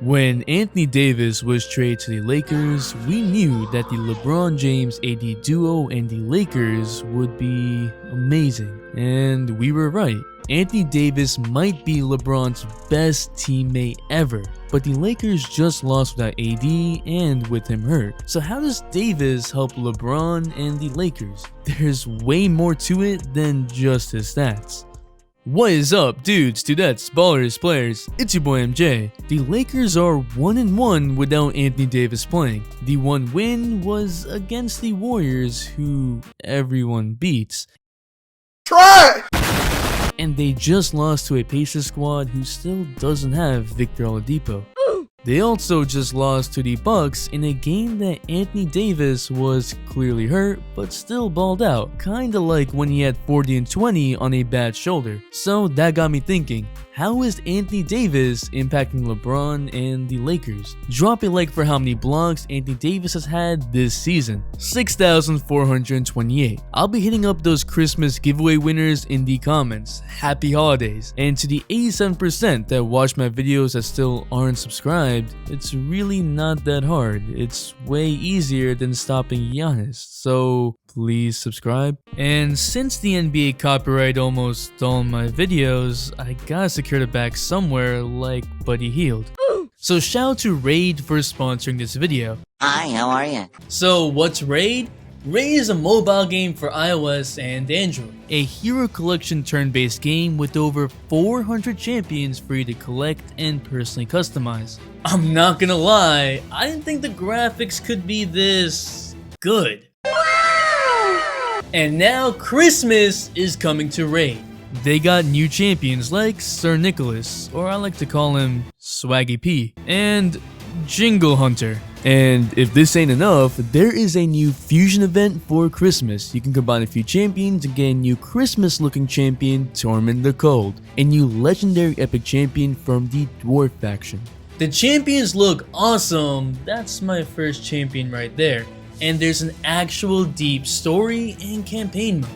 When Anthony Davis was traded to the Lakers, we knew that the LeBron James AD duo and the Lakers would be amazing. And we were right. Anthony Davis might be LeBron's best teammate ever, but the Lakers just lost without AD and with him hurt. So how does Davis help LeBron and the Lakers? There's way more to it than just his stats. What is up, dudes, dudettes, ballers, players? It's your boy MJ. The Lakers are 1-1 without Anthony Davis playing. The one win was against the Warriors, who everyone beats. Try! And they just lost to a Pacers squad who still doesn't have Victor Oladipo. They also just lost to the Bucks in a game that Anthony Davis was clearly hurt but still balled out, kinda like when he had 40 and 20 on a bad shoulder. So that got me thinking, how is Anthony Davis impacting LeBron and the Lakers? Drop a like for how many blocks Anthony Davis has had this season. 6,428. I'll be hitting up those Christmas giveaway winners in the comments. Happy holidays. And to the 87% that watch my videos that still aren't subscribed, it's really not that hard. It's way easier than stopping Giannis. So please subscribe. And since the NBA copyright almost all my videos, I gotta secure the bag somewhere like Buddy Hield. So shout out to Raid for sponsoring this video. Hi, how are you? So what's Raid? Raid is a mobile game for iOS and Android. A hero collection turn-based game with over 400 champions for you to collect and personally customize. I'm not gonna lie, I didn't think the graphics could be this good. And now Christmas is coming to Raid. They got new champions like Sir Nicholas, or I like to call him Swaggy P, and Jingle Hunter. And if this ain't enough, there is a new fusion event for Christmas. You can combine a few champions and get a new Christmas looking champion, Tormund the Cold, a new legendary epic champion from the Dwarf faction. The champions look awesome, that's my first champion right there. And there's an actual deep story and campaign mode.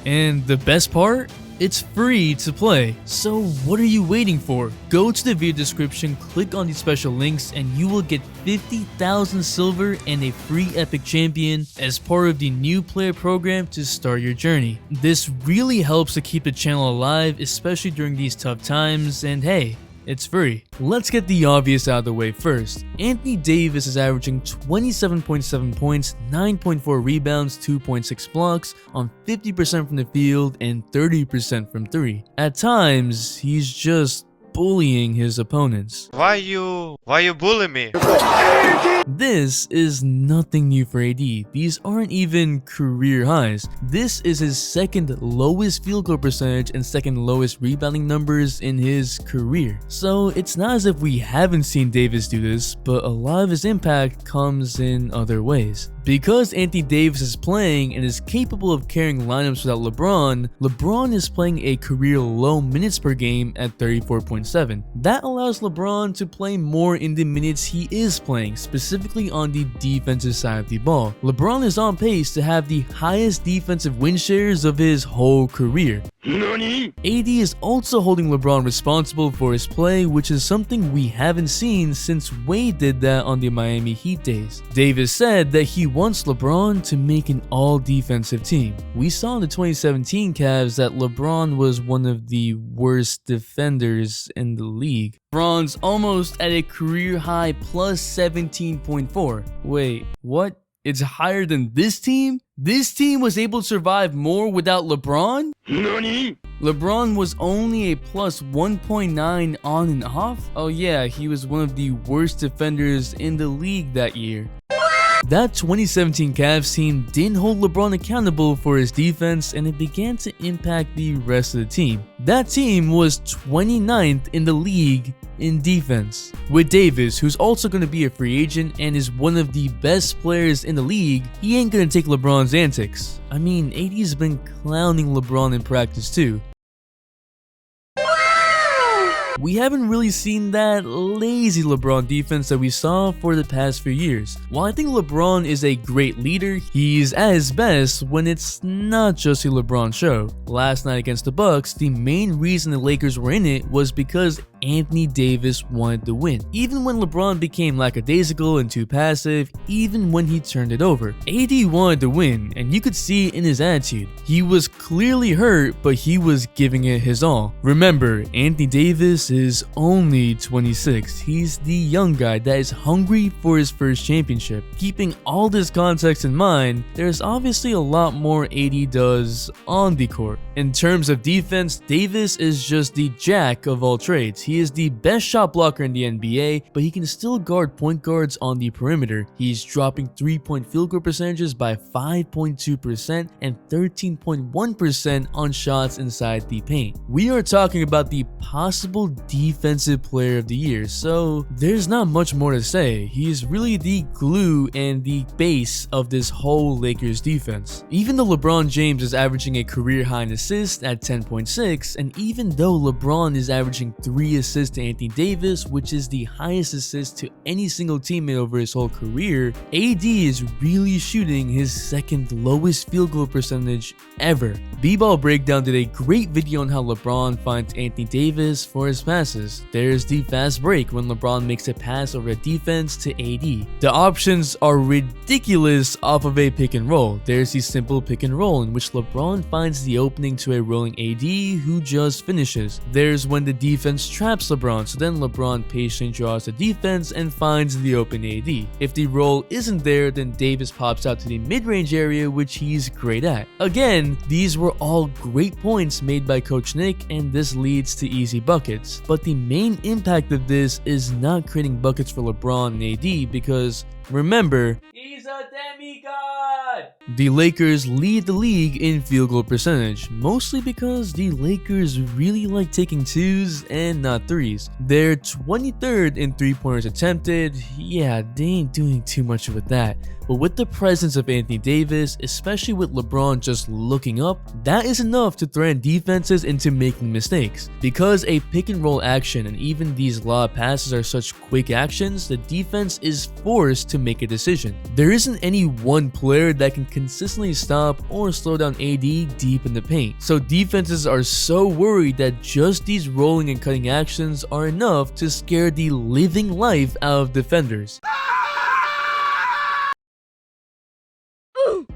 And the best part? It's free to play. So what are you waiting for? Go to the video description, click on these special links, and you will get 50,000 silver and a free epic champion as part of the new player program to start your journey. This really helps to keep the channel alive, especially during these tough times, and hey, it's free. Let's get the obvious out of the way first. Anthony Davis is averaging 27.7 points, 9.4 rebounds, 2.6 blocks on 50% from the field and 30% from 3. At times, he's just bullying his opponents. Why you bully me? This is nothing new for AD. These aren't even career highs. This is his second lowest field goal percentage and second lowest rebounding numbers in his career. So it's not as if we haven't seen Davis do this, but a lot of his impact comes in other ways. Because Anthony Davis is playing and is capable of carrying lineups without LeBron, LeBron is playing a career low minutes per game at 34.7. That allows LeBron to play more in the minutes he is playing, specifically on the defensive side of the ball. LeBron is on pace to have the highest defensive win shares of his whole career. AD is also holding LeBron responsible for his play, which is something we haven't seen since Wade did that on the Miami Heat days. Davis said that he wants LeBron to make an all-defensive team. We saw in the 2017 Cavs that LeBron was one of the worst defenders in the league. LeBron's almost at a career high plus 17.4. Wait, what? It's higher than this team? This team was able to survive more without LeBron? Nani? LeBron was only a plus 1.9 on and off? Oh yeah, he was one of the worst defenders in the league that year. That 2017 Cavs team didn't hold LeBron accountable for his defense, and it began to impact the rest of the team. That team was 29th in the league in defense. With Davis, who's also going to be a free agent and is one of the best players in the league, he ain't going to take LeBron's antics. I mean, AD's been clowning LeBron in practice too. We haven't really seen that lazy LeBron defense that we saw for the past few years. While I think LeBron is a great leader, he's at his best when it's not just a LeBron show. Last night against the Bucks, the main reason the Lakers were in it was because Anthony Davis wanted to win. Even when LeBron became lackadaisical and too passive, even when he turned it over, AD wanted to win, and you could see it in his attitude. He was clearly hurt, but he was giving it his all. Remember, Anthony Davis is only 26. He's the young guy that is hungry for his first championship. Keeping all this context in mind, there's obviously a lot more AD does on the court. In terms of defense, Davis is just the jack of all trades. He is the best shot blocker in the NBA, but he can still guard point guards on the perimeter. He's dropping 3-point field goal percentages by 5.2% and 13.1% on shots inside the paint. We are talking about the possible defensive player of the year, so there's not much more to say. He's really the glue and the base of this whole Lakers defense. Even though LeBron James is averaging a career high in assists at 10.6, and even though LeBron is averaging 3 assists to Anthony Davis, which is the highest assist to any single teammate over his whole career, AD is really shooting his second lowest field goal percentage ever. B-Ball Breakdown did a great video on how LeBron finds Anthony Davis for his passes. There's the fast break when LeBron makes a pass over a defense to AD. The options are ridiculous off of a pick and roll. There's the simple pick and roll in which LeBron finds the opening to a rolling AD who just finishes. There's when the defense traps LeBron, so then LeBron patiently draws the defense and finds the open AD. If the roll isn't there, then Davis pops out to the mid-range area, which he's great at. Again, these were all great points made by Coach Nick, and this leads to easy buckets. But the main impact of this is not creating buckets for LeBron and AD because, remember, he's a demigod! The Lakers lead the league in field goal percentage, mostly because the Lakers really like taking 2s and not 3s. They're 23rd in 3-pointers attempted. Yeah, they ain't doing too much with that. But with the presence of Anthony Davis, especially with LeBron just looking up, that is enough to threaten defenses into making mistakes. Because a pick and roll action and even these lob passes are such quick actions, the defense is forced to make a decision. There isn't any one player that can consistently stop or slow down AD deep in the paint. So defenses are so worried that just these rolling and cutting actions are enough to scare the living life out of defenders.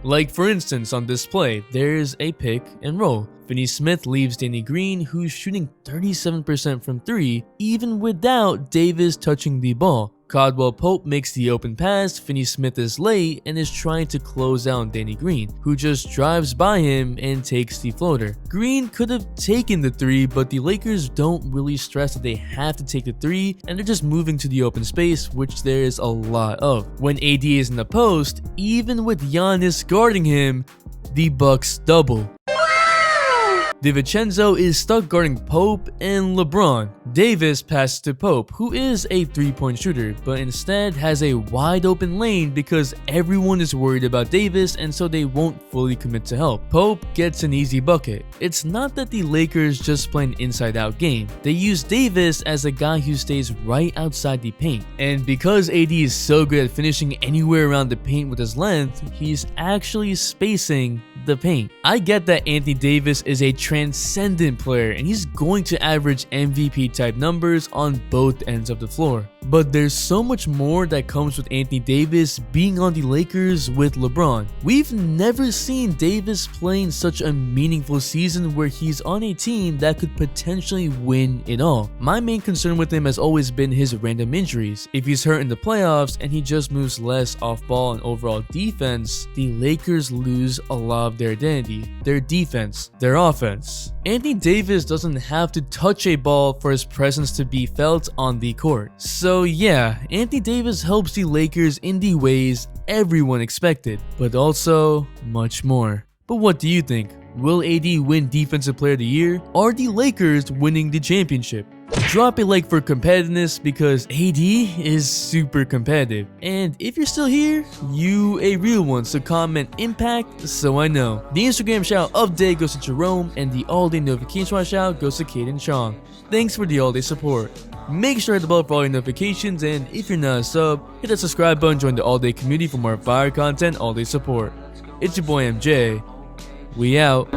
Like for instance on this play, there's a pick and roll. Finney-Smith leaves Danny Green, who's shooting 37% from 3, even without Davis touching the ball. Caldwell-Pope makes the open pass, Finney-Smith is late and is trying to close out Danny Green, who just drives by him and takes the floater. Green could have taken the 3, but the Lakers don't really stress that they have to take the 3, and they're just moving to the open space, which there is a lot of. When AD is in the post, even with Giannis guarding him, the Bucks double. DiVincenzo is stuck guarding Pope and LeBron. Davis passes to Pope, who is a 3-point shooter, but instead has a wide open lane because everyone is worried about Davis and so they won't fully commit to help. Pope gets an easy bucket. It's not that the Lakers just play an inside-out game. They use Davis as a guy who stays right outside the paint. And because AD is so good at finishing anywhere around the paint with his length, he's actually spacing the paint. I get that Anthony Davis is a transcendent player and he's going to average MVP type numbers on both ends of the floor. But there's so much more that comes with Anthony Davis being on the Lakers with LeBron. We've never seen Davis playing such a meaningful season where he's on a team that could potentially win it all. My main concern with him has always been his random injuries. If he's hurt in the playoffs and he just moves less off ball and overall defense, the Lakers lose a lot of their identity, their defense, their offense. Anthony Davis doesn't have to touch a ball for his presence to be felt on the court. So yeah, Anthony Davis helps the Lakers in the ways everyone expected, but also much more. But what do you think? Will AD win Defensive Player of the Year? Are the Lakers winning the championship? Drop a like for competitiveness because AD is super competitive. And if you're still here, you a real one, so comment impact so I know. The Instagram shout of day goes to Jerome and the all-day notification shout goes to Kaden Chong. Thanks for the all-day support. Make sure to hit the bell for all your notifications, and if you're not a sub, hit that subscribe button, join the all-day community for more fire content, all-day support. It's your boy MJ. We out.